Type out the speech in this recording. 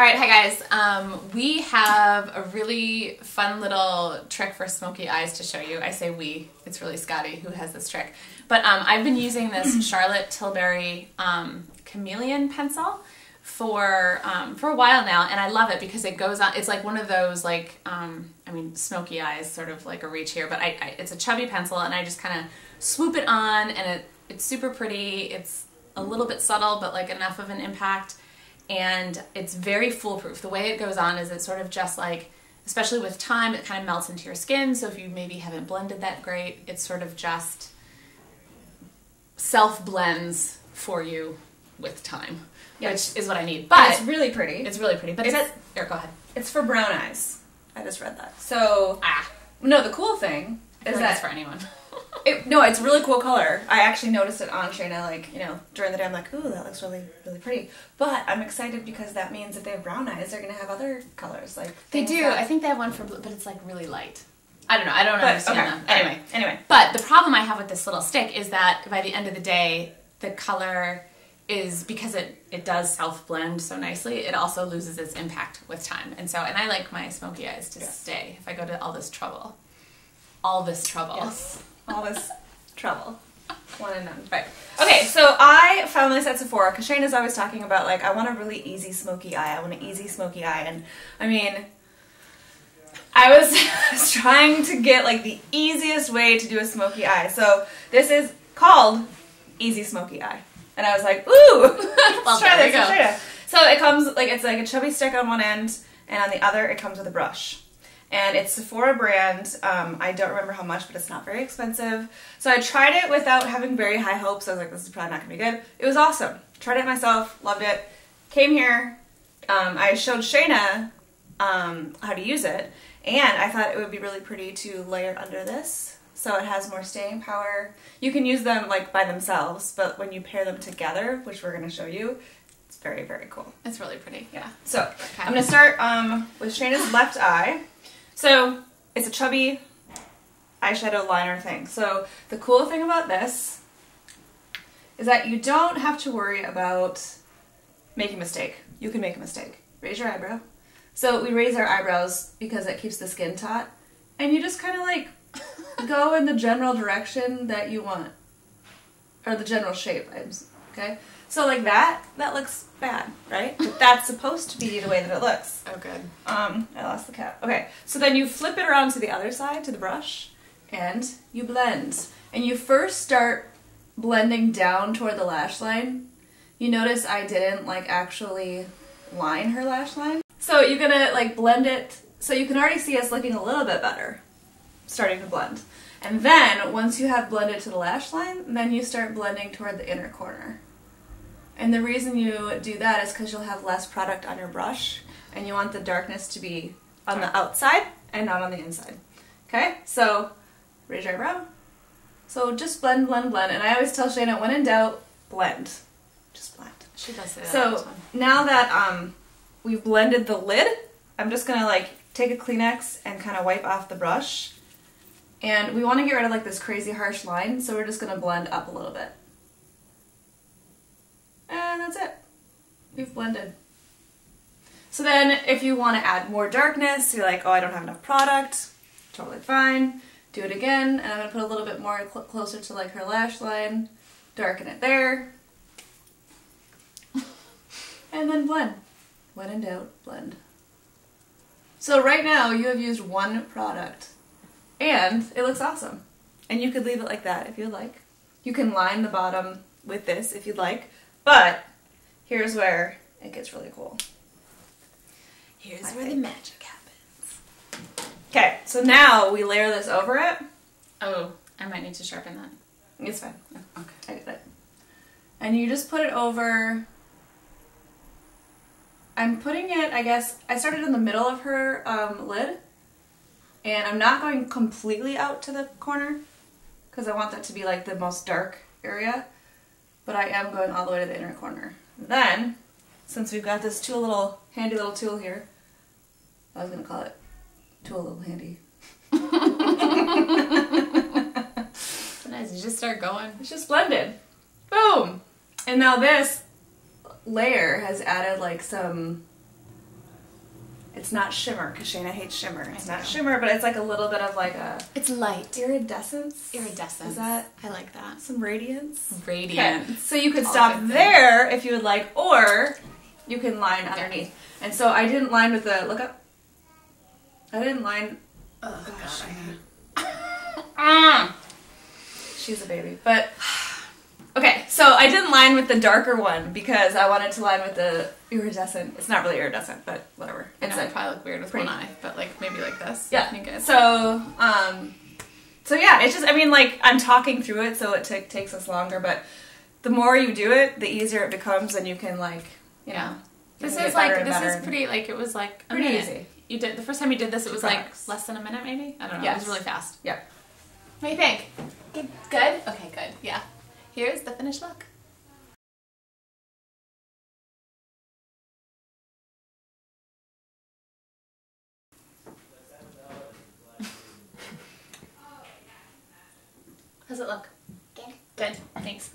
Alright, hi guys. We have a really fun little trick for smoky eyes to show you. I say we, it's really Scotty who has this trick. But I've been using this Charlotte Tilbury chameleon pencil for a while now, and I love it because it goes on, it's like one of those like, I mean smoky eyes, sort of like a reach here, but it's a chubby pencil and I just kind of swoop it on and it's super pretty. It's a little bit subtle but like enough of an impact. And it's very foolproof. The way it goes on is it's sort of just like, especially with time, it kind of melts into your skin. So if you maybe haven't blended that great, it sort of just self-blends for you with time, which is what I need. But and it's really pretty. It's really pretty. But here, go ahead. It's for brown eyes. I just read that. So, no, the cool thing is that it's for anyone. No, it's a really cool color. I actually noticed it on Shayna, like, you know, during the day. I'm like, ooh, that looks really, really pretty. But I'm excited because that means if they have brown eyes, they're going to have other colors. Like they do. I think they have one for blue, but it's like really light. I don't know. I don't understand them. Anyway. But the problem I have with this little stick is that by the end of the day, the color is, because it does self-blend so nicely, it also loses its impact with time. And I like my smoky eyes to stay if I go to all this trouble. All this trouble. Yes. All this trouble. One and none. Right. Okay, so I found this at Sephora because Shayna's always talking about, like, I want a really easy smoky eye. I want an easy smoky eye. And, I mean, I was trying to get, like, the easiest way to do a smoky eye. So this is called Easy Smoky Eye. And I was like, ooh, let's try this. Let's try it. So it comes, like, it's like a chubby stick on one end, and on the other it comes with a brush. And it's Sephora brand. I don't remember how much, but it's not very expensive. So I tried it without having very high hopes. I was like, this is probably not going to be good. It was awesome. Tried it myself. Loved it. Came here. I showed Shayna how to use it. And I thought it would be really pretty to layer under this. So it has more staying power. You can use them like by themselves, but when you pair them together, which we're going to show you, it's very, very cool. It's really pretty. Yeah. So I'm going to start with Shayna's left eye. So, it's a chubby eyeshadow liner thing. So, the cool thing about this is that you don't have to worry about making a mistake. You can make a mistake. Raise your eyebrow. So, we raise our eyebrows because it keeps the skin taut. And you just kind of like go in the general direction that you want. Or the general shape, okay? So like that looks bad, right? But that's supposed to be the way that it looks. Oh, good. I lost the cap. Okay, so then you flip it around to the other side, to the brush, and you blend. And you first start blending down toward the lash line. You notice I didn't like actually line her lash line. So you're gonna like blend it, so you can already see us looking a little bit better, starting to blend. And then, once you have blended to the lash line, then you start blending toward the inner corner. And the reason you do that is because you'll have less product on your brush, and you want the darkness to be on the outside and not on the inside. Okay? So, raise your eyebrow. So just blend, blend, blend. And I always tell Shayna, when in doubt, blend. Just blend. She does say that. So, now that we've blended the lid, I'm just going to like take a Kleenex and kind of wipe off the brush. And we want to get rid of like this crazy harsh line, so we're just going to blend up a little bit. And that's it. We've blended. So then if you want to add more darkness, you're like, oh, I don't have enough product, totally fine. Do it again, and I'm going to put a little bit more closer to like her lash line, darken it there, and then blend. When in doubt, blend. So right now you have used one product, and it looks awesome. And you could leave it like that if you'd like. You can line the bottom with this if you'd like. But here's where it gets really cool. Here's where the magic happens. Okay, so now we layer this over it. Oh, I might need to sharpen that. It's fine. Okay. I get it. And you just put it over. I'm putting it, I guess, I started in the middle of her lid. And I'm not going completely out to the corner because I want that to be like the most dark area. But I am going all the way to the inner corner. Then, since we've got this handy little tool here, I was going to call it tool little handy. Nice, you just start going. It's just blended. Boom! And now this layer has added like some It's not shimmer, because Shayna hates shimmer. It's not shimmer, but it's like a little bit of like a... It's light. Iridescence? Iridescence. Is that... I like that. Some radiance? Radiance. Okay. So you could stop there if you would like, or you can line underneath. And so I didn't line with the... Look up. I didn't line... Oh, gosh. She's a baby. But... Okay, so I didn't line with the darker one because I wanted to line with the iridescent. It's not really iridescent, but whatever. It's like probably look weird with one eye, but like maybe like this. Yeah. Good. So, so yeah, it's just, I mean, like, I'm talking through it, so it takes us longer, but the more you do it, the easier it becomes, and you can, like, you know. This is like, this is pretty, like, it was like a pretty minute. easy. You did, the first time you did this, it was products. like less than a minute maybe? I don't know. Yes. It was really fast. Yeah. What do you think? Good? Okay, good. Yeah. Here's the finished look. How's it look? Good. Good. Thanks.